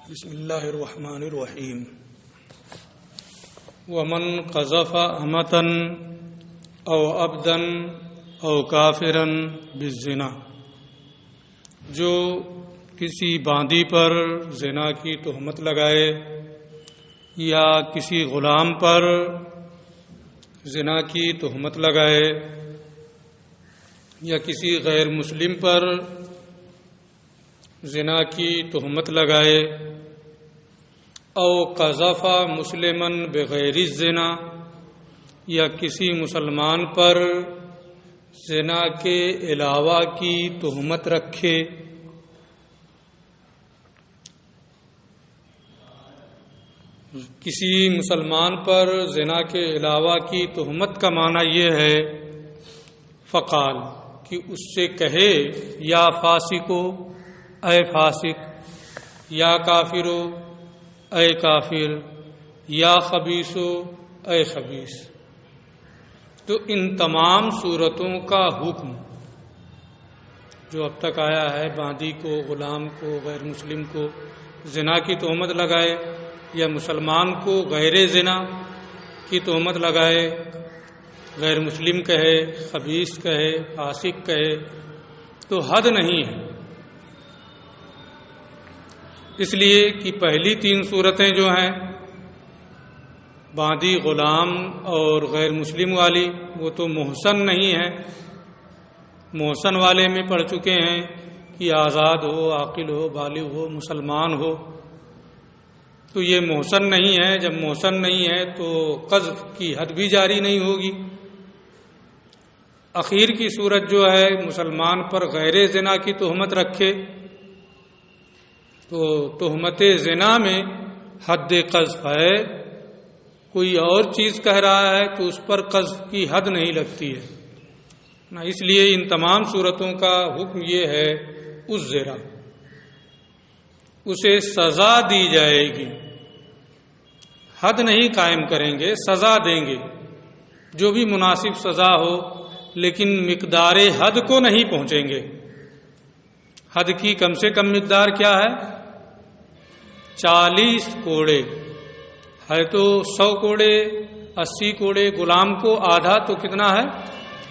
بسم اللہ الرحمن الرحیم ومن قذف امة او عبدا او کافرا بالزنا، جو کسی باندی پر زنا کی تہمت لگائے یا کسی غلام پر زنا کی تہمت لگائے یا کسی غیر مسلم پر زنا کی تہمت لگائے، او قذف مسلما بغیر الزنا، یا کسی مسلمان پر زنا کے علاوہ کی تہمت رکھے، کسی مسلمان پر زنا کے علاوہ کی تہمت کا معنی یہ ہے فقال کہ اس سے کہے یا فاسقو اے فاسق، یا کافرو اے کافر، یا خبیثو اے خبیث۔ تو ان تمام صورتوں کا حکم جو اب تک آیا ہے، باندی کو، غلام کو، غیر مسلم کو زنا کی تہمت لگائے یا مسلمان کو غیر زنا کی تہمت لگائے، غیر مسلم کہے، خبیث کہے، فاسق کہے، تو حد نہیں ہے۔ اس لیے کہ پہلی تین صورتیں جو ہیں باندی، غلام اور غیر مسلم والی، وہ تو محسن نہیں ہے۔ محسن والے میں پڑھ چکے ہیں کہ آزاد ہو، عاقل ہو، بالغ ہو، مسلمان ہو، تو یہ محسن نہیں ہے۔ جب محسن نہیں ہے تو قذف کی حد بھی جاری نہیں ہوگی۔ اخیر کی صورت جو ہے مسلمان پر غیر زنا کی تہمت رکھے، تو تہمت زنا میں حد قذف ہے، کوئی اور چیز کہہ رہا ہے تو اس پر قذف کی حد نہیں لگتی ہے۔ اس لیے ان تمام صورتوں کا حکم یہ ہے عزرا، اسے سزا دی جائے گی، حد نہیں قائم کریں گے، سزا دیں گے، جو بھی مناسب سزا ہو، لیکن مقدار حد کو نہیں پہنچیں گے۔ حد کی کم سے کم مقدار کیا ہے؟ 40 کوڑے ہے، تو 100 کوڑے، 80 کوڑے، غلام کو آدھا تو کتنا ہے؟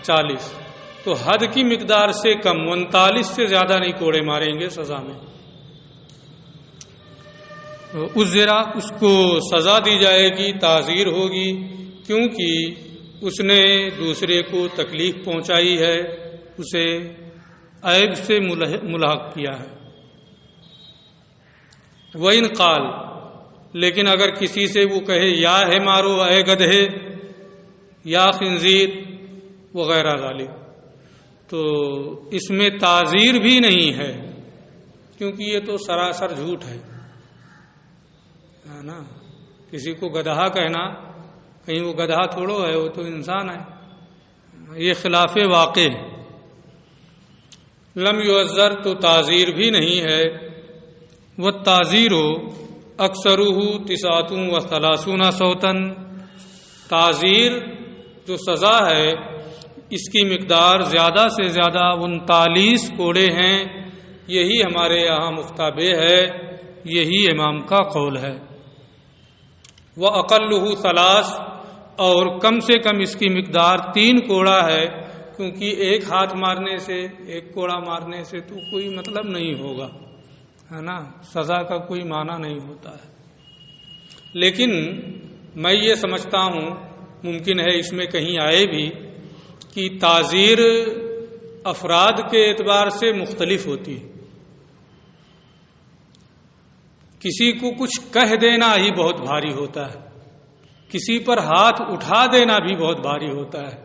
40۔ تو حد کی مقدار سے کم، 39 سے زیادہ نہیں کوڑے ماریں گے سزا میں۔ اس ذرا اس کو سزا دی جائے گی، تعزیر ہوگی، کیونکہ اس نے دوسرے کو تکلیف پہنچائی ہے، اسے عیب سے ملحق کیا ہے۔ وَإِنْ قَالَ، لیکن اگر کسی سے وہ کہے یا ہے مارو اے گدھے، یا خنزیر وغیرہ ذالک، تو اس میں تعزیر بھی نہیں ہے، کیونکہ یہ تو سراسر جھوٹ ہے نا۔ کسی کو گدھا کہنا، کہیں وہ گدھا تھوڑو ہے، وہ تو انسان ہے، یہ خلاف واقع ہے۔ لم یعذر، تو تعزیر بھی نہیں ہے۔ والتعزیر اکثرہ 39 صوتا، تعزیر جو سزا ہے اس کی مقدار زیادہ سے زیادہ 39 کوڑے ہیں، یہی ہمارے یہاں مفتابع ہے، یہی امام کا قول ہے۔ وَأَقَلُّهُ 3، اور کم سے کم اس کی مقدار 3 کوڑا ہے، کیونکہ ایک ہاتھ مارنے سے، ایک کوڑا مارنے سے تو کوئی مطلب نہیں ہوگا، ہے نا، سزا کا کوئی معنی نہیں ہوتا ہے۔ لیکن میں یہ سمجھتا ہوں، ممکن ہے اس میں کہیں آئے بھی، کہ تعزیر افراد کے اعتبار سے مختلف ہوتی ہے۔ کسی کو کچھ کہہ دینا ہی بہت بھاری ہوتا ہے، کسی پر ہاتھ اٹھا دینا بھی بہت بھاری ہوتا ہے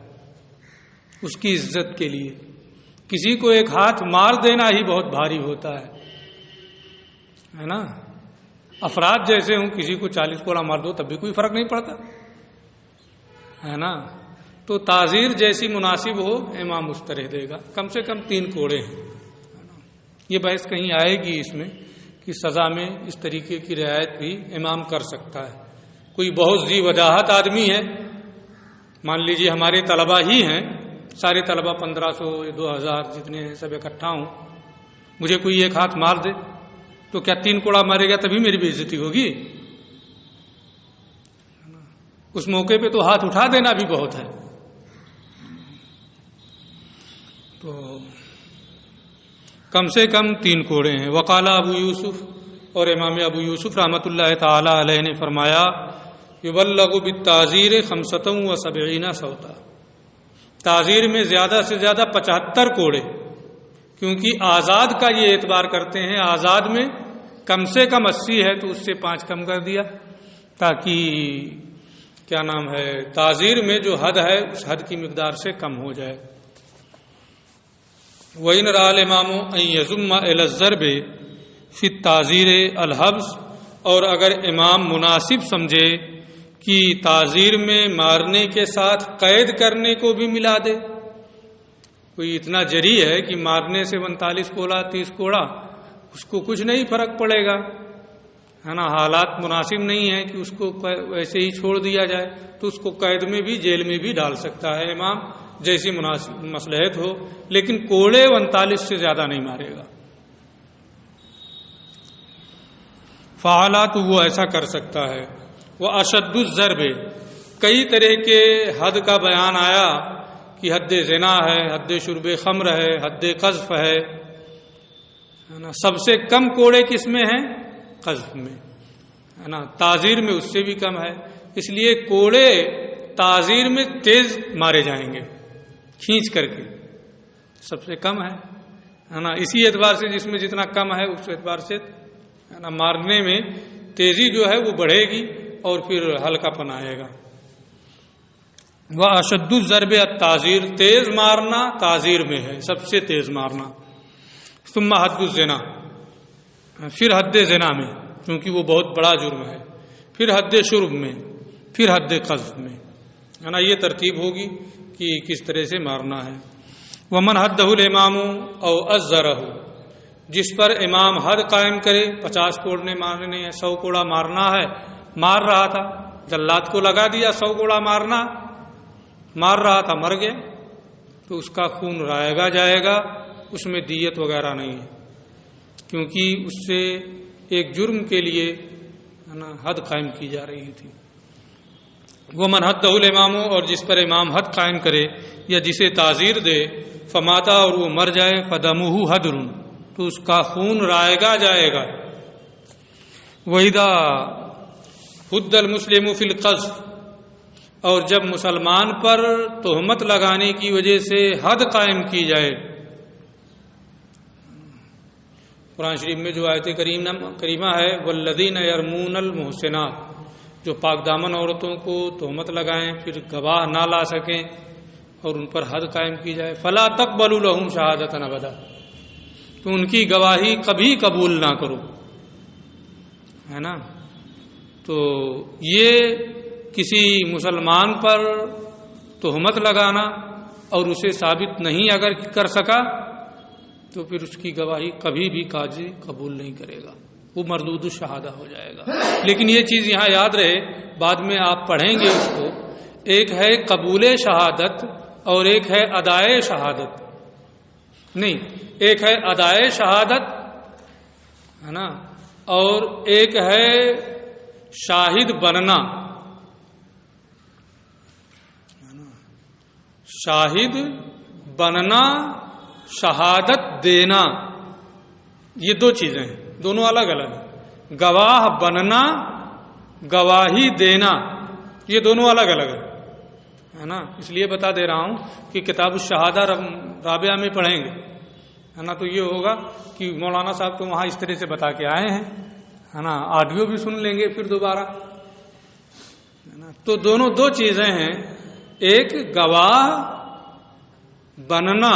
اس کی عزت کے لیے، کسی کو ایک ہاتھ مار دینا ہی بہت بھاری ہوتا ہے نا۔ افراد جیسے ہوں، کسی کو 40 کوڑا مار دو تب بھی کوئی فرق نہیں پڑتا ہے نا۔ تو تعزیر جیسی مناسب ہو امام اس طرح دے گا، کم سے کم 3 کوڑے ہیں۔ یہ بحث کہیں آئے گی اس میں کہ سزا میں اس طریقے کی رعایت بھی امام کر سکتا ہے۔ کوئی بہت ذی وجاہت آدمی ہے، مان لیجیے ہمارے طلبہ ہی ہیں، سارے طلبہ 1500 2000 جتنے ہیں سب اکٹھا ہوں، مجھے کوئی ایک ہاتھ مار دے تو کیا 3 کوڑا مارے گا تبھی میری بے عزتی ہوگی؟ اس موقع پہ تو ہاتھ اٹھا دینا بھی بہت ہے. تو کم سے کم 3 کوڑے ہیں. وقال ابو یوسف، اور امام ابو یوسف رحمۃ اللہ تعالی علیہ نے فرمایا یبلغ بالتعزیر 75 صوتا، تعزیر میں زیادہ سے زیادہ 75 کوڑے، کیونکہ آزاد کا یہ اعتبار کرتے ہیں، آزاد میں کم سے کم 80 ہے تو اس سے 5 کم کر دیا، تاکہ کیا نام ہے تعزیر میں جو حد ہے اس حد کی مقدار سے کم ہو جائے. وَإِنْ رَأَى الْإِمَامُ أَنْ يَزُمَّ إِلَى الضَّرْبِ فِي التَّعْزِيرِ الْحَبْسَ، اور اگر امام مناسب سمجھے کہ تعزیر میں مارنے کے ساتھ قید کرنے کو بھی ملا دے، کوئی اتنا جری ہے کہ مارنے سے 39 کوڑا 30 کوڑا اس کو کچھ نہیں فرق پڑے گا، ہے نا، حالات مناسب نہیں ہے کہ اس کو ویسے ہی چھوڑ دیا جائے، تو اس کو قید میں بھی جیل میں بھی ڈال سکتا ہے امام، جیسی مناسب مصلحت ہو، لیکن کوڑے 39 سے زیادہ نہیں مارے گا. فعلا تو وہ ایسا کر سکتا ہے. وہ اشد الضرب، کئی طرح کے حد کا بیان آیا کہ حد زنا ہے، حد شرب خمر ہے، حد قذف ہے نا. سب سے کم کوڑے کس میں ہیں؟ قذف میں، ہے نا. تعزیر میں اس سے بھی کم ہے، اس لیے کوڑے تعزیر میں تیز مارے جائیں گے، کھینچ کر کے، سب سے کم ہے نا. اسی اعتبار سے جس میں جتنا کم ہے اس اعتبار سے ہے نا مارنے میں تیزی جو ہے وہ بڑھے گی اور پھر ہلکا پن آئے گا. وہ اشد الضرب التعزیر، تیز مارنا تعزیر میں ہے، سب سے تیز مارنا. ثم حد الزنا، پھر حد زنا میں، کیونکہ وہ بہت بڑا جرم ہے، پھر حد شرب میں، پھر حد قذف میں، ہے نا. یہ ترتیب ہوگی کہ کس طرح سے مارنا ہے. ومن حدہ الامام او ازرہ، جس پر امام حد قائم کرے، 50 کوڑے مارنے ہیں، 100 کوڑا مارنا ہے، مار رہا تھا، جلات کو لگا دیا 100 کوڑا مارنا، مار رہا تھا، مر گیا، تو اس کا خون رائے گا جائے گا، اس میں دیت وغیرہ نہیں ہے، کیونکہ اس سے ایک جرم کے لیے ہے نا حد قائم کی جا رہی تھی. وہ من حدہ الامام، اور جس پر امام حد قائم کرے یا جسے تعزیر دے، فماتا، اور وہ مر جائے، فدمہ حدر، تو اس کا خون رائے گا جائے گا. وَإِذَا حُدَّ الْمُسْلِمُ فِي الْقَذْفِ، اور جب مسلمان پر تہمت لگانے کی وجہ سے حد قائم کی جائے. قرآن شریف میں جو آیت کریمہ ہے والذین یرمون المحسنات، جو پاک دامن عورتوں کو تہمت لگائیں پھر گواہ نہ لا سکیں اور ان پر حد قائم کی جائے، فلا تقبلوا لهم شہادۃ ابدا، تو ان کی گواہی کبھی قبول نہ کرو، ہے نا. تو یہ کسی مسلمان پر تہمت لگانا اور اسے ثابت نہیں اگر کر سکا تو پھر اس کی گواہی کبھی بھی قاضی قبول نہیں کرے گا، وہ مردود الشہادہ ہو جائے گا. لیکن یہ چیز یہاں یاد رہے، بعد میں آپ پڑھیں گے اس کو، ایک ہے قبول شہادت اور ایک ہے ادائے شہادت. نہیں، ایک ہے ادائے شہادت، ہے نا، اور ایک ہے شاہد بننا. شاہد بننا، شہادت دینا، یہ دو چیزیں ہیں، دونوں الگ الگ ہیں. گواہ بننا، گواہی دینا، یہ دونوں الگ الگ ہیں، ہے نا. اس لیے بتا دے رہا ہوں کہ کتاب الشہادہ رابعہ میں پڑھیں گے، ہے نا، تو یہ ہوگا کہ مولانا صاحب تو وہاں اس طرح سے بتا کے آئے ہیں، ہے نا، آڈیو بھی سن لیں گے پھر دوبارہ، ہے نا. تو دونوں دو چیزیں ہیں، ایک گواہ بننا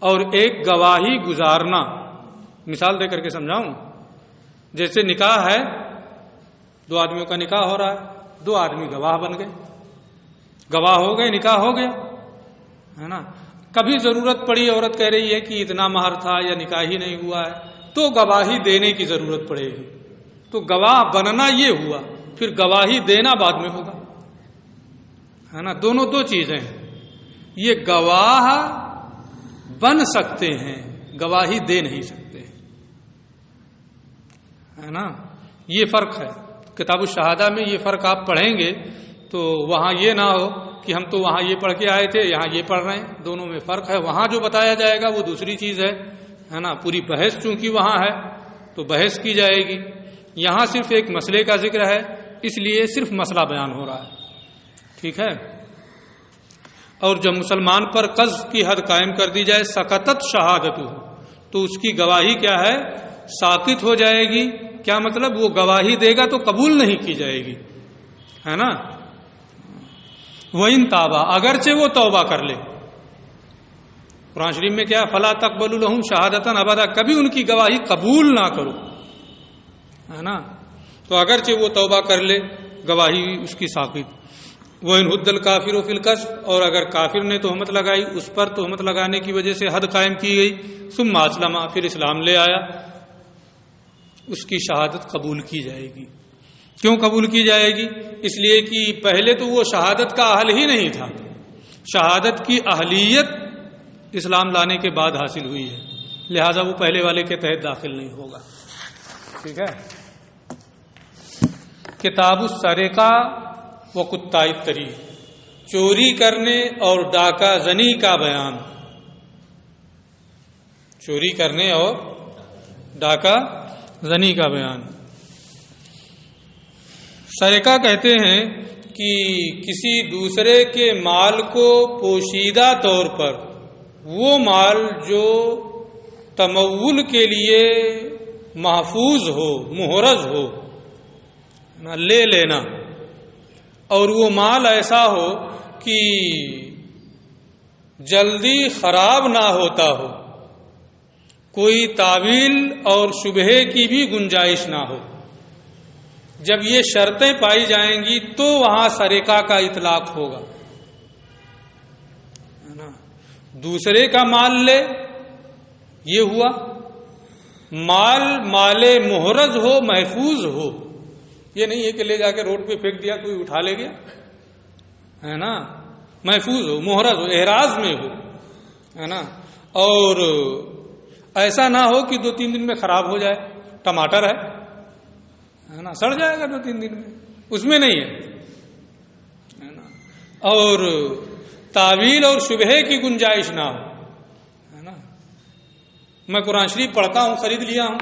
اور ایک گواہی گزارنا. مثال دے کر کے سمجھاؤں، جیسے نکاح ہے، 2 آدمیوں کا نکاح ہو رہا ہے، 2 آدمی گواہ بن گئے، گواہ ہو گئے، نکاح ہو گیا، ہے نا. کبھی ضرورت پڑی، عورت کہہ رہی ہے کہ اتنا مہر تھا یا نکاح ہی نہیں ہوا ہے، تو گواہی دینے کی ضرورت پڑے گی. تو گواہ بننا یہ ہوا، پھر گواہی دینا بعد میں ہوگا، ہے نا. دونوں دو چیزیں ہیں. یہ گواہ بن سکتے ہیں، گواہی دے نہیں سکتے. ہے نا. یہ فرق ہے. کتاب الشہادہ میں یہ فرق آپ پڑھیں گے تو وہاں یہ نہ ہو کہ ہم تو وہاں یہ پڑھ کے آئے تھے یہاں یہ پڑھ رہے ہیں. دونوں میں فرق ہے. وہاں جو بتایا جائے گا وہ دوسری چیز ہے نا. پوری بحث چونکہ وہاں ہے تو بحث کی جائے گی. یہاں صرف ایک مسئلے کا ذکر ہے اس لیے صرف مسئلہ بیان ہو رہا ہے. ٹھیک ہے. اور جب مسلمان پر قذف کی حد قائم کر دی جائے سقطت شہادتہ تو اس کی گواہی کیا ہے؟ ساقط ہو جائے گی. کیا مطلب؟ وہ گواہی دے گا تو قبول نہیں کی جائے گی ہے نا. وَإِن تَابَا اگرچہ وہ توبہ کر لے. قرآن شریف میں کیا؟ فَلَا تَقْبَلُوا لَهُمْ شَهَادَةً أَبَدًا کبھی ان کی گواہی قبول نہ کرو ہے نا. تو اگرچہ وہ توبہ کر لے گواہی اس کی ساقط. وَإِنْ هُدَّ الْكَافِرُ فِي الْكَذْبِ اور اگر کافر نے تہمت لگائی اس پر تہمت لگانے کی وجہ سے حد قائم کی گئی ثم اسلم پھر اسلام لے آیا اس کی شہادت قبول کی جائے گی. کیوں قبول کی جائے گی؟ اس لیے کہ پہلے تو وہ شہادت کا اہل ہی نہیں تھا. شہادت کی اہلیت اسلام لانے کے بعد حاصل ہوئی ہے لہذا وہ پہلے والے کے تحت داخل نہیں ہوگا. ٹھیک ہے. کتاب السرقہ و قطاع الطریق چوری کرنے اور ڈاکہ زنی کا بیان. چوری کرنے اور ڈاکہ زنی کا بیان. سرقہ کہتے ہیں کہ کسی دوسرے کے مال کو پوشیدہ طور پر وہ مال جو تمول کے لیے محفوظ ہو محرز ہو لے لینا اور وہ مال ایسا ہو کہ جلدی خراب نہ ہوتا ہو کوئی تعویل اور شبہے کی بھی گنجائش نہ ہو. جب یہ شرطیں پائی جائیں گی تو وہاں سرقہ کا اطلاق ہوگا ہے نا. دوسرے کا مال لے یہ ہوا. مال محرز ہو محفوظ ہو. یہ نہیں ہے کہ لے جا کے روڈ پہ پھینک دیا کوئی اٹھا لے گیا ہے نا. محفوظ ہو محرز ہو احراز میں ہو ہے نا. اور ایسا نہ ہو کہ 2-3 دن میں خراب ہو جائے. ٹماٹر ہے نا سڑ جائے گا 2-3 دن میں اس میں نہیں ہے نا. اور تعویل اور شبہے کی گنجائش نہ ہو ہے نا. میں قرآن شریف پڑھتا ہوں خرید لیا ہوں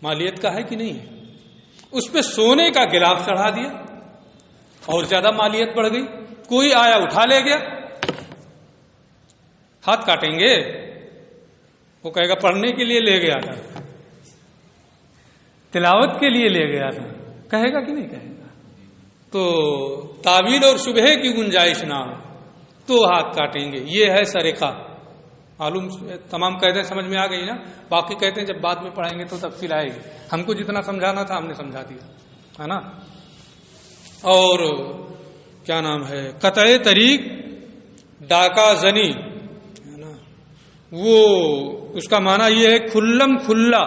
مالیت کا ہے کہ نہیں ہے. اس پہ سونے کا گلاف چڑھا دیا اور زیادہ مالیت بڑھ گئی. کوئی آیا اٹھا لے گیا ہاتھ کاٹیں گے. وہ کہے گا پڑھنے کے لیے لے گیا تھا تلاوت کے لیے لے گیا تھا کہے گا کہ نہیں کہے گا. تو تعویل اور شبہے کی گنجائش نہ ہو تو ہاتھ کاٹیں گے. یہ ہے سرقہ. معلوم تمام قیدیں سمجھ میں آ گئی نا. باقی کہتے ہیں جب بعد میں پڑھیں گے تو تفصیل آئے گی. ہم کو جتنا سمجھانا تھا ہم نے سمجھا دیا ہے نا. اور کیا نام ہے قطع طریق ڈاکہ زنی ہے نا. وہ اس کا معنی یہ ہے کھلم کھلا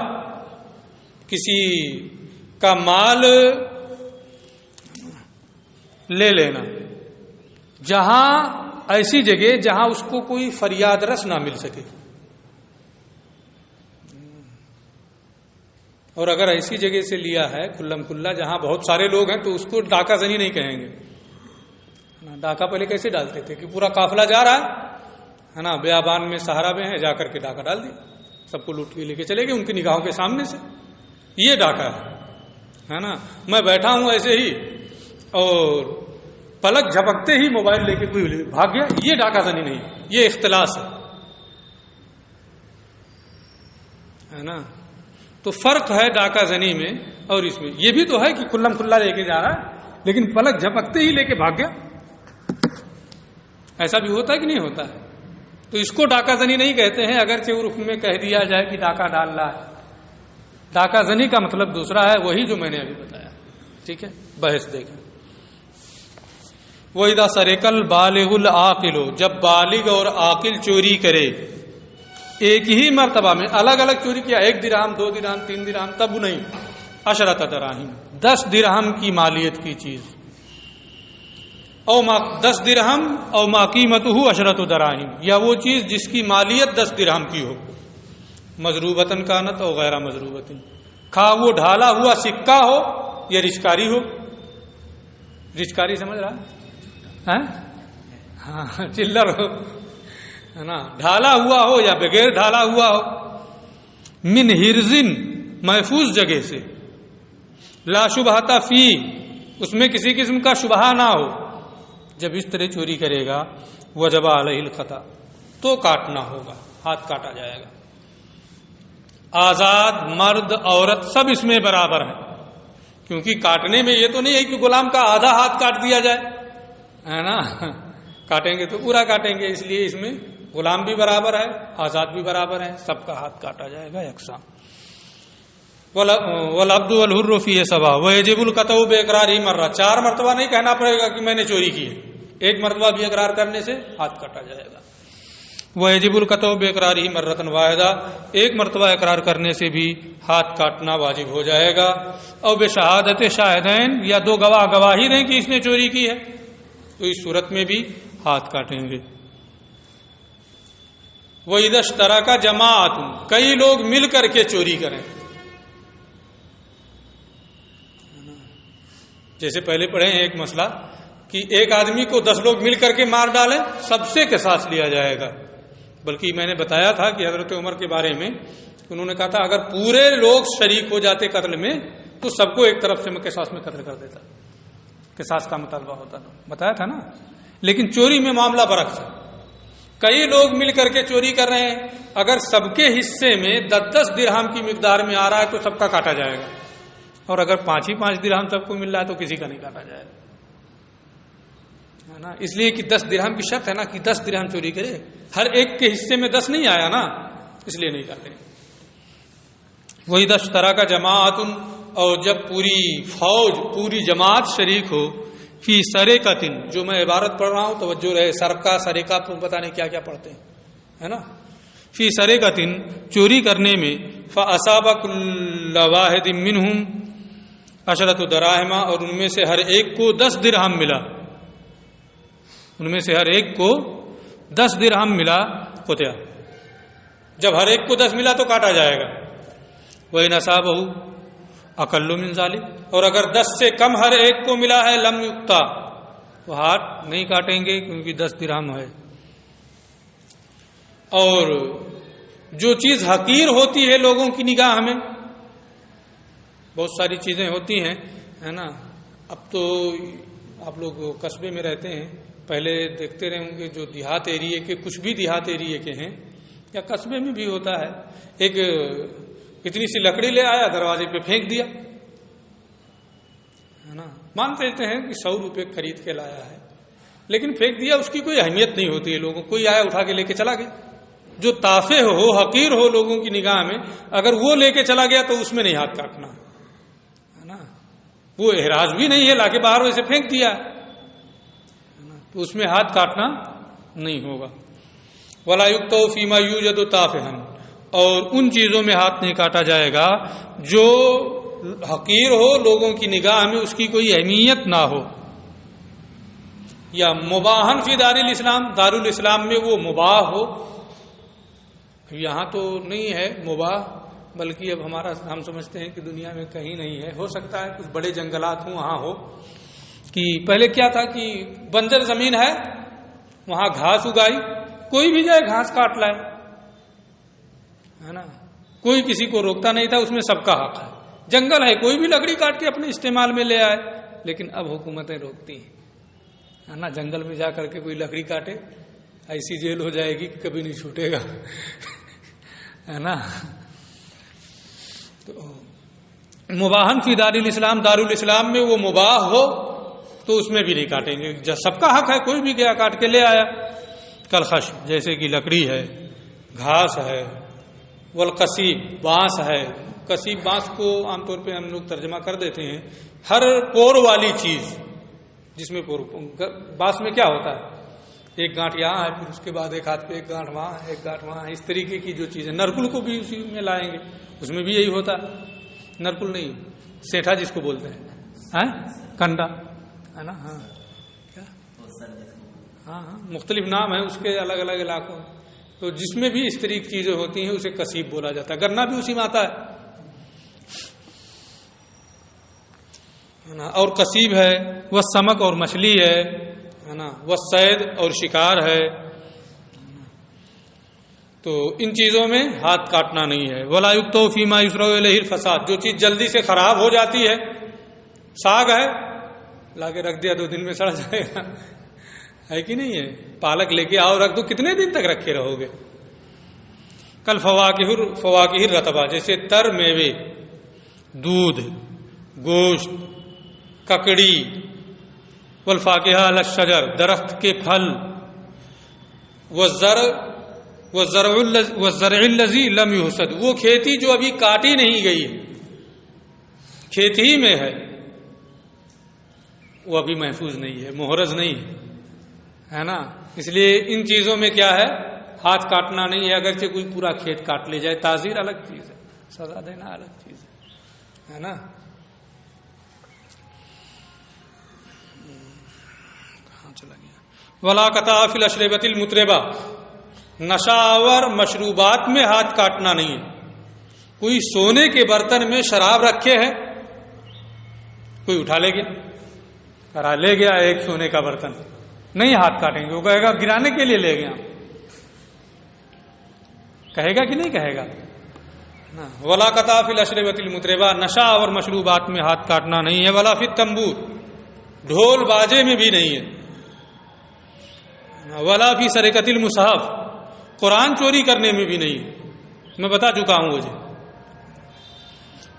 کسی کا مال لے لینا جہاں ایسی جگہ جہاں اس کو کوئی فریاد رس نہ مل سکے. اور اگر ایسی جگہ سے لیا ہے کھلم کھلا جہاں بہت سارے لوگ ہیں تو اس کو ڈاکہ زنی نہیں کہیں گے. ڈاکہ پہلے کیسے ڈالتے تھے کہ پورا قافلہ جا رہا ہے نا بیابان میں صحرا میں ہے جا کر کے ڈاکہ ڈال دیا سب کو لوٹ کے لے کے چلے گئے ان کی نگاہوں کے سامنے سے. یہ ڈاکہ ہے نا. میں بیٹھا ہوں ایسے ہی اور پلک جھپکتے ہی موبائل لے کے کوئی بھاگ گیا. یہ ڈاکہ زنی نہیں یہ اختلاس ہے نا. تو فرق ہے ڈاکہ زنی میں اور اس میں. یہ بھی تو ہے کہ کھلم کھلا لے کے جا رہا ہے لیکن پلک جھپکتے ہی لے کے بھاگ گیا. ایسا بھی ہوتا ہے کہ نہیں ہوتا ہے. تو اس کو ڈاکہ زنی نہیں کہتے ہیں اگرچہ عرف میں کہہ دیا جائے کہ ڈاکہ ڈال رہا ہے. ڈاکہ زنی کا مطلب دوسرا ہے وہی جو میں نے ابھی بتایا. ٹھیک ہے. بحث دیکھیں. وَإِذَا سَرِقَ الْبَالِغُ الْعَاقِلُ جب بالغ اور عاقل چوری کرے ایک ہی مرتبہ میں الگ الگ چوری کیا 1 درہم 2 درہم 3 درہم تب نہیں 10 دراہم 10 درہم کی مالیت کی چیز او 10 درہم او ما قیمتہ 10 دراہم یا وہ چیز جس کی مالیت 10 درہم کی ہو مضروبتن کانت اور غیر مضروبتن، کھا وہ ڈھالا ہوا سکہ ہو یا رچکاری ہو. رچکاری سمجھ رہا ہے؟ ہاں چلر ہو ہے نا، ڈھالا ہوا ہو یا بغیر ڈھالا ہوا ہو. من ہرزن محفوظ جگہ سے، لا شبہتا فی اس میں کسی قسم کا شبہ نہ ہو. جب اس طرح چوری کرے گا وجب علیہ القطع تو کاٹنا ہوگا، ہاتھ کاٹا جائے گا. آزاد مرد عورت سب اس میں برابر ہیں، کیونکہ کاٹنے میں یہ تو نہیں ہے کہ غلام کا آدھا ہاتھ کاٹ دیا جائے ہے نا، کاٹیں گے تو پورا کاٹیں گے. اس لیے اس میں غلام بھی برابر ہے، آزاد بھی برابر ہے، سب کا ہاتھ کاٹا جائے گا یکساں. والعبد والحر فیہ سواء ویجب القطع باقرارہ مرہ، 4 مرتبہ نہیں کہنا پڑے گا کہ میں نے چوری کی ہے، 1 مرتبہ بھی اقرار کرنے سے ہاتھ کاٹا جائے گا. ویجب القطع باقرارہ مرۃ واحدہ، 1 مرتبہ اقرار کرنے سے بھی ہاتھ کاٹنا واجب ہو جائے گا. اور بشہادت شاہدین، یا 2 گواہ گواہی دیں کہ اس نے چوری کی ہے، تو اس صورت میں بھی ہاتھ کاٹیں گے. وَإِذَا اشْتَرَكَ جَمَاعَةٌ، کئی لوگ مل کر کے چوری کریں. جیسے پہلے پڑھے ہیں ایک مسئلہ کہ ایک آدمی کو 10 لوگ مل کر کے مار ڈالیں، سب سے قصاص لیا جائے گا. بلکہ میں نے بتایا تھا کہ حضرت عمر کے بارے میں انہوں نے کہا تھا اگر پورے لوگ شریک ہو جاتے قتل میں تو سب کو ایک طرف سے میں قصاص میں قتل کر دیتا، قصاص کا مطالبہ ہوتا تھا، بتایا تھا نا. لیکن چوری میں معاملہ برعکس ہے، کئی لوگ مل کر کے چوری کر رہے ہیں، اگر سب کے حصے میں 10 درہم کی مقدار میں آ رہا ہے تو سب کا کاٹا جائے گا، اور اگر 5 درہم سب کو مل رہا ہے تو کسی کا نہیں کاٹا جائے گا ہے نا. اس لیے کہ 10 درہم کی شرط ہے نا کہ 10 درہم چوری کرے، ہر ایک کے حصے میں 10 نہیں آیا نا، اس لیے نہیں کاٹے. وَإِذَا اشْتَرَكَ جَمَاعَةٌ، اور جب پوری فوج پوری جماعت شریک ہو، فی سرقۃ، جو میں عبارت پڑھ رہا ہوں توجہ رہے، سرقہ سرقہ پتہ نہیں کیا کیا پڑھتے ہیں ہے نا. فی سرقۃ، چوری کرنے میں، فَأَصَابَ كُلَّ وَاحِدٍ مِّنْهُمْ عشرۃ دراہم، اور ان میں سے ہر ایک کو 10 درہم ملا، ان میں سے ہر ایک کو 10 درہم ملا. قطع، جب ہر ایک کو 10 ملا تو کاٹا جائے گا. وَإِنْ أَصَابَهُ أَقَلُّ مِنْ ذَلِكَ، اور اگر 10 سے کم ہر ایک کو ملا ہے، لم یقطع، وہ ہاتھ نہیں کاٹیں گے کیونکہ 10 درہم ہے. اور جو چیز حقیر ہوتی ہے لوگوں کی نگاہ میں، بہت ساری چیزیں ہوتی ہیں ہے نا. اب تو آپ لوگ قصبے میں رہتے ہیں، پہلے دیکھتے رہے ہوں گے جو دیہات ایریے کے، کچھ بھی دیہات ایریے کے ہیں یا قصبے میں بھی ہوتا ہے، ایک اتنی سی لکڑی لے آیا، دروازے پہ پھینک دیا ہے نا. مانتے ہیں کہ 100 روپے خرید کے لایا ہے، لیکن پھینک دیا، اس کی کوئی اہمیت نہیں ہوتی ہے لوگوں. کوئی آیا اٹھا کے لے کے چلا گیا. جو تافہ ہو، حقیر ہو لوگوں کی نگاہ میں، اگر وہ لے کے چلا گیا تو اس میں نہیں ہاتھ کاٹنا ہے نا. وہ احراز بھی نہیں ہے، لا کے باہر ویسے پھینک دیا تو اس میں ہاتھ کاٹنا نہیں ہوگا. وَلَا يُقْطَعُ فِي مَا يُوجَدُ طَافِحًا، اور ان چیزوں میں ہاتھ نہیں کاٹا جائے گا جو حقیر ہو لوگوں کی نگاہ میں، اس کی کوئی اہمیت نہ ہو. یا مباحن فی دار الاسلام، دار الاسلام میں وہ مباح ہو. یہاں تو نہیں ہے مباح، بلکہ اب ہم سمجھتے ہیں کہ دنیا میں کہیں نہیں ہے. ہو سکتا ہے کچھ بڑے جنگلات ہوں وہاں ہو. کہ پہلے کیا تھا کہ بنجر زمین ہے، وہاں گھاس اگائی، کوئی بھی جائے گھاس کاٹ لائے ہے نا، کوئی کسی کو روکتا نہیں تھا، اس میں سب کا حق ہے. جنگل ہے، کوئی بھی لکڑی کاٹ کے اپنے استعمال میں لے آئے. لیکن اب حکومتیں روکتی ہیں ہے نا. جنگل میں جا کر کے کوئی لکڑی کاٹے، ایسی جیل ہو جائے گی کہ کبھی نہیں چھوٹے گا ہے نا. تو مباحن فی دار الاسلام، دار الاسلام میں وہ مباح ہو تو اس میں بھی نہیں کاٹیں گے. جب سب کا حق ہے، کوئی بھی گیا کاٹ کے لے آیا. کلخش، جیسے کہ لکڑی ہے، گھاس ہے. والقصیب، بانس ہے. قصیب بانس کو عام طور پہ ہم لوگ ترجمہ کر دیتے ہیں ہر پور والی چیز، جس میں پور. بانس میں کیا ہوتا ہے، ایک گانٹ یہاں ہے، پھر اس کے بعد ایک ہاتھ پہ ایک گانٹ وہاں ہے، ایک گانٹ وہاں ہے. اس طریقے کی جو چیزیں، نرکل کو بھی اسی میں لائیں گے، اس میں بھی یہی ہوتا ہے. نرکل نہیں، سیٹھا جس کو بولتے ہیں، کنڈا ہے نا. ہاں کیا، ہاں مختلف نام ہے اس کے الگ الگ علاقوں میں. تو جس میں بھی اس طرح کی چیزیں ہوتی ہیں اسے کسیب بولا جاتا ہے. گنا بھی اسی میں آتا ہے نا. اور کسیب ہے وہ سمک اور مچھلی ہے نا. وہ صید اور شکار ہے. تو ان چیزوں میں ہاتھ کاٹنا نہیں ہے. ولا یکتو فیما یسرع الیہ الفساد، جو چیز جلدی سے خراب ہو جاتی ہے، ساگ ہے لا کے رکھ دیا 2 دن میں سڑ جائے گا، ہے کہ نہیں ہے. پالک لے کے آؤ رکھ دو، کتنے دن تک رکھے رہو گے. کل فواکہ رطبہ، جیسے تر میوے، دودھ، گوشت، ککڑی، والفاکہہ علی الشجر، درخت کے پھل، والزرع الذی لم یحصد، وہ کھیتی جو ابھی کاٹی نہیں گئی ہے، کھیتی ہی میں ہے، وہ ابھی محفوظ نہیں ہے، محرز نہیں ہے نا. اس لیے ان چیزوں میں کیا ہے، ہاتھ کاٹنا نہیں ہے. اگرچہ کوئی پورا کھیت کاٹ لے جائے، تعزیر الگ چیز ہے، سزا دینا الگ چیز ہے نا. کہاں چلا گیا. ولا قطع فی الاشربۃ المطربہ، نشاور مشروبات میں ہاتھ کاٹنا نہیں ہے. کوئی سونے کے برتن میں شراب رکھے ہے، کوئی اٹھا لے گیا، کرا لے گیا ایک سونے کا برتن، نہیں ہاتھ کاٹیں گے. وہ کہے گا گرانے کے لیے لے گیا، کہے گا کہ نہیں کہے گا. ولا قطع فی الاشربۃ المطربہ، نشہ اور مشروبات میں ہاتھ کاٹنا نہیں ہے. ولا فی التنبور، ڈھول باجے میں بھی نہیں ہے. ولا فی سرقۃ المصحف، قرآن چوری کرنے میں بھی نہیں ہے. میں بتا چکا ہوں مجھے.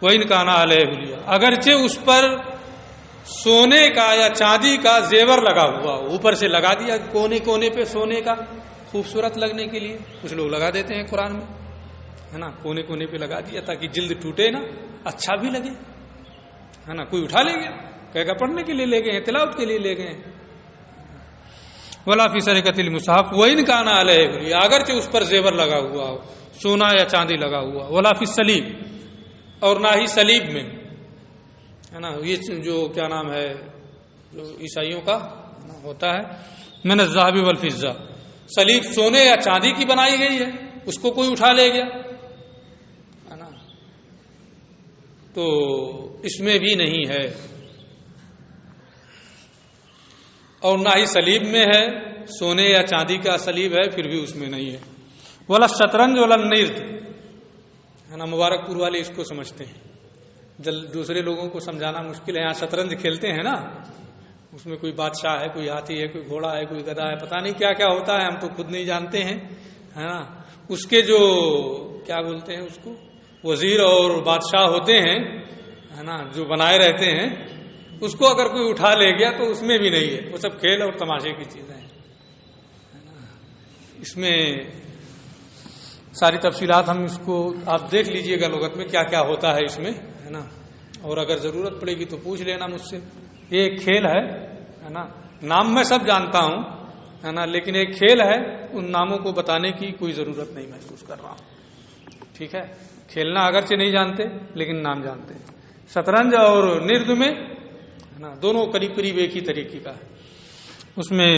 وَإِنْ كَانَ عَلَيْهِ حُلِيَّةٌ، اگرچہ اس پر سونے کا یا چاندی کا زیور لگا ہوا، اوپر سے لگا دیا کونے کونے پہ سونے کا، خوبصورت لگنے کے لیے. کچھ لوگ لگا دیتے ہیں قرآن میں، ہے نا، کونے کونے پہ لگا دیا تاکہ جلد ٹوٹے نا، اچھا بھی لگے، ہے نا. کوئی اٹھا لے گیا، کہے گا پڑھنے کے لیے لے گئے ہیں، تلاوت کے لیے لے گئے ہیں. ولا فی سرقۃ المصحف وَإِنْ كَانَ عَلَيْهِ حُلِيَّةٌ، اگرچہ اس پر زیور لگا ہوا ہو، سونا یا چاندی لگا ہوا. ولا فی الصلیب، اور نہ ہی صلیب میں، ہے نا. یہ جو کیا نام ہے، جو عیسائیوں کا ہوتا ہے، من الذهب والفضہ، صلیب سونے یا چاندی کی بنائی گئی ہے، اس کو کوئی اٹھا لے گیا، ہے نا، تو اس میں بھی نہیں ہے. اور نہ ہی صلیب میں ہے، سونے یا چاندی کا صلیب ہے پھر بھی اس میں نہیں ہے. ولا الشطرنج ولا النرد، ہے نا. مبارک پور والے اس کو سمجھتے ہیں، دوسرے لوگوں کو سمجھانا مشکل ہے. یہاں شطرنج کھیلتے ہیں نا، اس میں کوئی بادشاہ ہے، کوئی ہاتھی ہے، کوئی گھوڑا ہے، کوئی گدھا ہے، پتہ نہیں کیا کیا ہوتا ہے، ہم تو خود نہیں جانتے ہیں، ہے نا. اس کے جو کیا بولتے ہیں اس کو، وزیر اور بادشاہ ہوتے ہیں، ہے نا، جو بنائے رہتے ہیں، اس کو اگر کوئی اٹھا لے گیا تو اس میں بھی نہیں ہے. وہ سب کھیل اور تماشے کی چیزیں ہیں. اس میں ساری تفصیلات ہم اس کو آپ دیکھ لیجئے گا لغت میں کیا کیا ہوتا ہے اس میں، ہے نا. اور اگر ضرورت پڑے گی تو پوچھ لینا مجھ سے. یہ ایک کھیل ہے نا. نام میں سب جانتا ہوں، ہے نا، لیکن ایک کھیل ہے، ان ناموں کو بتانے کی کوئی ضرورت نہیں محسوس کر رہا ہوں. ٹھیک ہے، کھیلنا اگرچہ نہیں جانتے لیکن نام جانتے ہیں. شطرنج اور نرد میں، ہے نا، دونوں قریب قریب ایک ہی طریقے کا ہے. اس میں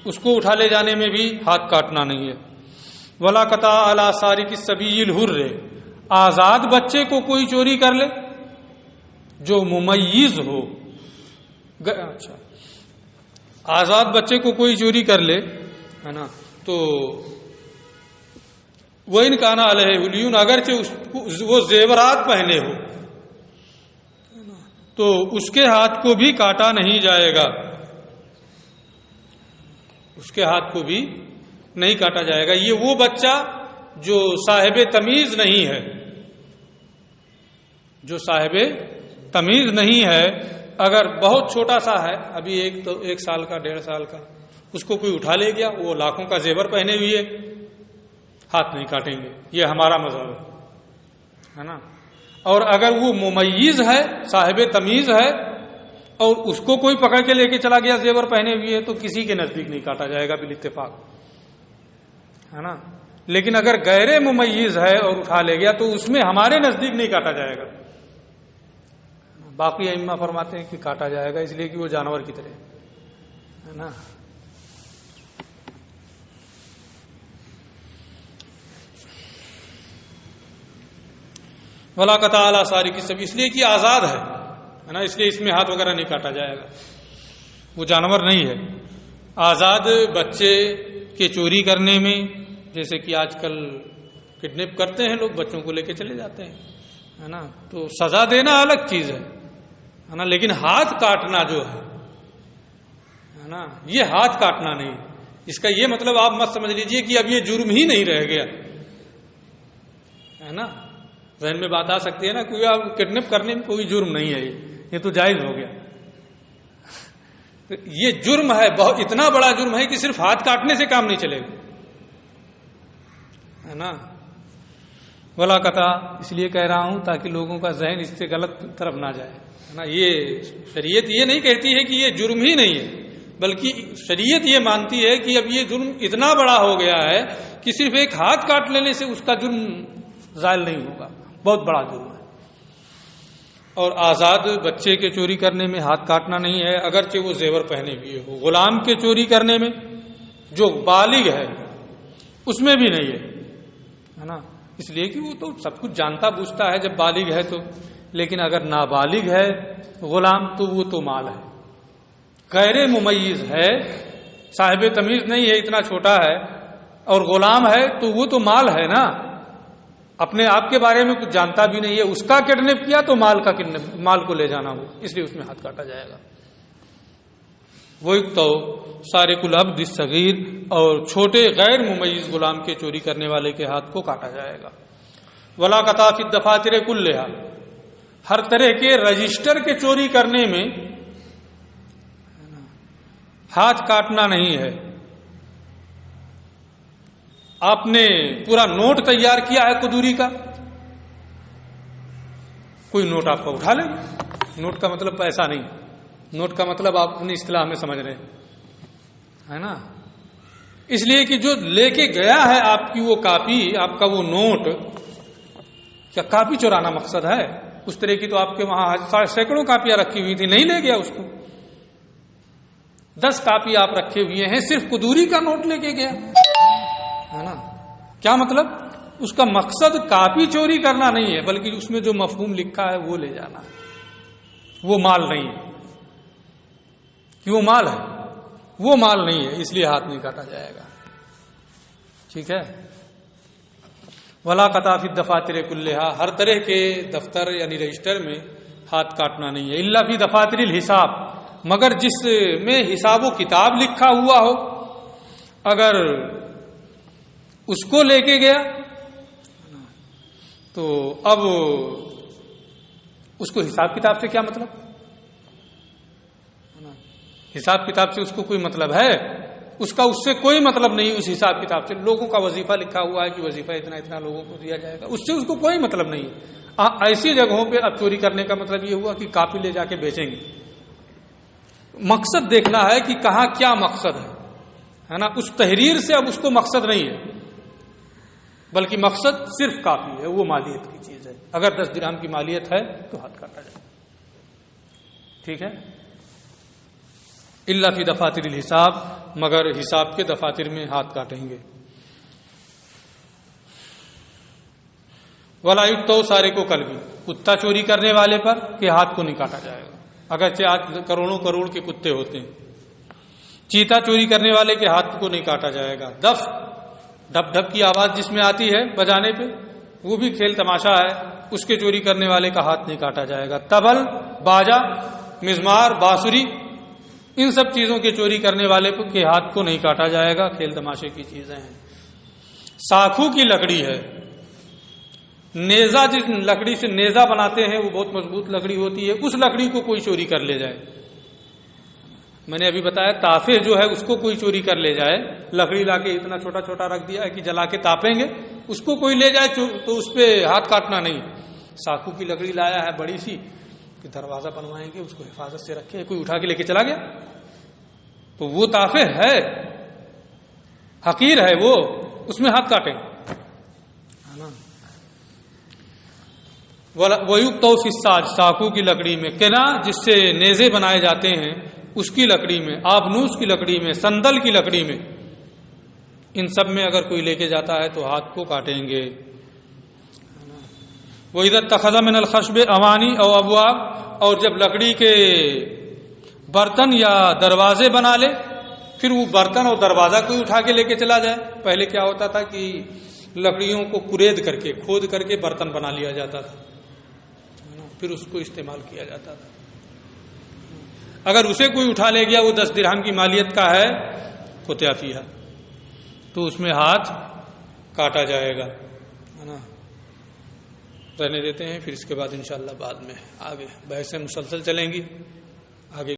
اس کو اٹھا لے جانے میں بھی ہاتھ کاٹنا نہیں ہے. ولا قطع علی سارق الصبی الحر، آزاد بچے کو کوئی چوری کر لے جو ممیز ہو. اچھا، آزاد بچے کو کوئی چوری کر لے، ہے نا، تو وَإِنْ كَانَ عَلَيْهِ حُلِيٌّ، اگرچہ وہ زیورات پہنے ہو تو اس کے ہاتھ کو بھی کاٹا نہیں جائے گا. اس کے ہاتھ کو بھی نہیں کاٹا جائے گا. یہ وہ بچہ جو صاحب تمیز نہیں ہے، جو صاحب تمیز نہیں ہے، اگر بہت چھوٹا سا ہے، ابھی 1 سال کا 1.5 سال کا، اس کو کوئی اٹھا لے گیا، وہ لاکھوں کا زیور پہنے ہوئے، ہاتھ نہیں کاٹیں گے. یہ ہمارا مذہب ہے نا. اور اگر وہ ممیز ہے، صاحب تمیز ہے، اور اس کو کوئی پکڑ کے لے کے چلا گیا زیور پہنے ہوئے، تو کسی کے نزدیک نہیں کاٹا جائے گا بالاتفاق، ہے نا. لیکن اگر غیر ممیز ہے اور اٹھا لے گیا تو اس میں ہمارے نزدیک نہیں کاٹا جائے گا. باقی ائمہ فرماتے ہیں کہ کاٹا جائے گا، اس لیے کہ وہ جانور کی طرح ہے نا. ولا قطع علی سارق السبیل، اس لیے کہ آزاد ہے نا، اس لیے اس میں ہاتھ وغیرہ نہیں کاٹا جائے گا، وہ جانور نہیں ہے۔ آزاد بچے کے چوری کرنے میں، جیسے کہ آج کل کڈنیپ کرتے ہیں لوگ، بچوں کو لے کے چلے جاتے ہیں، ہے نا، تو سزا دینا الگ چیز ہے نا، لیکن ہاتھ کاٹنا جو ہے نا، یہ ہاتھ کاٹنا نہیں، اس کا یہ مطلب آپ مت سمجھ لیجئے کہ اب یہ جرم ہی نہیں رہ گیا، ہے نا۔ ذہن میں بات آ سکتی ہے نا، کوئی آپ کڈنیپ کرنے میں کوئی جرم نہیں ہے، یہ تو جائز ہو گیا، یہ جرم ہے، بہت اتنا بڑا جرم ہے کہ صرف ہاتھ کاٹنے سے کام نہیں چلے گا، ہے نا۔ ولا قطع، اس لیے کہہ رہا ہوں تاکہ لوگوں کا ذہن اس سے غلط طرف نہ جائے، ہے نا۔ یہ شریعت یہ نہیں کہتی ہے کہ یہ جرم ہی نہیں ہے، بلکہ شریعت یہ مانتی ہے کہ اب یہ جرم اتنا بڑا ہو گیا ہے کہ صرف ایک ہاتھ کاٹ لینے سے اس کا جرم زائل نہیں ہوگا، بہت بڑا جرم ہے۔ اور آزاد بچے کے چوری کرنے میں ہاتھ کاٹنا نہیں ہے، اگرچہ وہ زیور پہنے ہوئے ہو۔ غلام کے چوری کرنے میں جو بالغ ہے اس میں بھی نہیں ہے نا، اس لیے کہ وہ تو سب کچھ جانتا بوجھتا ہے جب بالغ ہے تو، لیکن اگر نابالغ ہے غلام تو وہ تو مال ہے، غیر ممیز ہے، صاحب تمیز نہیں ہے، اتنا چھوٹا ہے، اور غلام ہے تو وہ تو مال ہے نا، اپنے آپ کے بارے میں کچھ جانتا بھی نہیں ہے، اس کا کڈنیپ کیا تو مال کو لے جانا ہو، اس لیے اس میں ہاتھ کاٹا جائے گا۔ وہی تو سارق العبد الصغیر، اور چھوٹے غیر ممیز غلام کے چوری کرنے والے کے ہاتھ کو کاٹا جائے گا۔ ولا قطع فی الدفاتر کلھا، ہر طرح کے رجسٹر کے چوری کرنے میں ہاتھ کاٹنا نہیں ہے۔ آپ نے پورا نوٹ تیار کیا ہے قدوری کا، کوئی نوٹ آپ کا اٹھا لیں، نوٹ کا مطلب پیسہ نہیں، نوٹ کا مطلب آپ اپنی اصطلاح میں سمجھ رہے ہیں، ہے نا۔ اس لیے کہ جو لے کے گیا ہے آپ کی وہ کاپی، آپ کا وہ نوٹ، کیا کاپی چورانا مقصد ہے؟ اس طرح کی تو آپ کے وہاں سینکڑوں کاپیاں رکھی ہوئی تھی، نہیں لے گیا اس کو، 10 کاپی آپ رکھے ہوئے ہیں، صرف قدوری کا نوٹ لے کے گیا، ہے نا۔ کیا مطلب؟ اس کا مقصد کاپی چوری کرنا نہیں ہے، بلکہ اس میں جو مفہوم لکھا ہے وہ لے جانا ہے، وہ مال نہیں ہے، کہ وہ مال ہے، وہ مال نہیں ہے، اس لیے ہاتھ نہیں کاٹا جائے گا، ٹھیک ہے۔ ولا قطع فی الدفاتر کلھا، ہر طرح کے دفتر یعنی رجسٹر میں ہاتھ کاٹنا نہیں ہے، الا فی دفاتر الحساب، مگر جس میں حساب و کتاب لکھا ہوا ہو، اگر اس کو لے کے گیا تو اب اس کو حساب کتاب سے کیا مطلب؟ حساب کتاب سے اس کو کوئی مطلب ہے؟ اس کا اس سے کوئی مطلب نہیں، اس حساب کتاب سے۔ لوگوں کا وظیفہ لکھا ہوا ہے کہ وظیفہ اتنا اتنا لوگوں کو دیا جائے گا، اس سے اس کو کوئی مطلب نہیں ہے۔ ایسی جگہوں پہ اب چوری کرنے کا مطلب یہ ہوا کہ کاپی لے جا کے بیچیں گے۔ مقصد دیکھنا ہے کہ کہاں کیا مقصد ہے نا، اس تحریر سے اب اس کو مقصد نہیں ہے، بلکہ مقصد صرف کاپی ہے، وہ مالیت کی چیز ہے۔ اگر 10 درہم کی مالیت ہے تو ہاتھ کاٹا جائے، ٹھیک ہے۔ الا فی دفاتر الحساب، مگر حساب کے دفاتر میں ہاتھ کاٹیں گے۔ ولا یقطع سارق کلب، کتا چوری کرنے والے پر کہ ہاتھ کو نہیں کاٹا جائے گا، اگرچہ آج کروڑوں کروڑ کے کتے ہوتے ہیں۔ چیتا چوری کرنے والے کے ہاتھ کو نہیں کاٹا جائے گا۔ دف، ڈھپ ڈھپ کی آواز جس میں آتی ہے بجانے پہ، وہ بھی کھیل تماشا ہے، اس کے چوری کرنے والے کا ہاتھ نہیں کاٹا جائے گا۔ تبل، باجا، مزمار، بانسری، ان سب چیزوں کے چوری کرنے والے کے ہاتھ کو نہیں کاٹا جائے گا، کھیل تماشے کی چیزیں ہیں۔ ساکھو کی لکڑی ہے، نیزہ، جس لکڑی سے نیزہ بناتے ہیں وہ بہت مضبوط لکڑی ہوتی ہے، اس لکڑی کو کوئی چوری کر لے جائے۔ میں نے ابھی بتایا تافے جو ہے اس کو کوئی چوری کر لے جائے، لکڑی لا کے اتنا چھوٹا چھوٹا رکھ دیا ہے کہ جلا کے تاپیں گے، اس کو کوئی لے جائے تو اس پہ ہاتھ کاٹنا نہیں۔ ساکھو کی لکڑی لایا ہے بڑی سی کہ دروازہ بنوائیں گے، اس کو حفاظت سے رکھے، کوئی اٹھا کے لے کے چلا گیا تو وہ تافے ہے، حقیر ہے وہ، اس میں ہاتھ کاٹیں۔ وَيُقْطَعُ فِي السَّاجِ، ساکھو کی لکڑی میں، کنا جس سے نیزے بنائے جاتے ہیں اس کی لکڑی میں، آبنوس کی لکڑی میں، سندل کی لکڑی میں، ان سب میں اگر کوئی لے کے جاتا ہے تو ہاتھ کو کاٹیں گے۔ وَإِذَا اتَّخَذَ مِنَ الْخَشْبِ أَوَانِي أَوْ أَبْوَابَ، اور جب لکڑی کے برتن یا دروازے بنا لے، پھر وہ برتن اور دروازہ کوئی اٹھا کے لے کے چلا جائے. پہلے کیا ہوتا تھا کہ لکڑیوں کو کورید کر کے کھود کر کے برتن بنا لیا جاتا تھا، پھر اس کو استعمال کیا جاتا تھا. اگر اسے کوئی اٹھا لے گیا، وہ 10 درہم کی مالیت کا ہے قطع فیہا، تو اس میں ہاتھ کاٹا جائے گا، ہے نا. رہنے دیتے ہیں، پھر اس کے بعد انشاءاللہ بعد میں آگے بحثیں مسلسل چلیں گی. آگے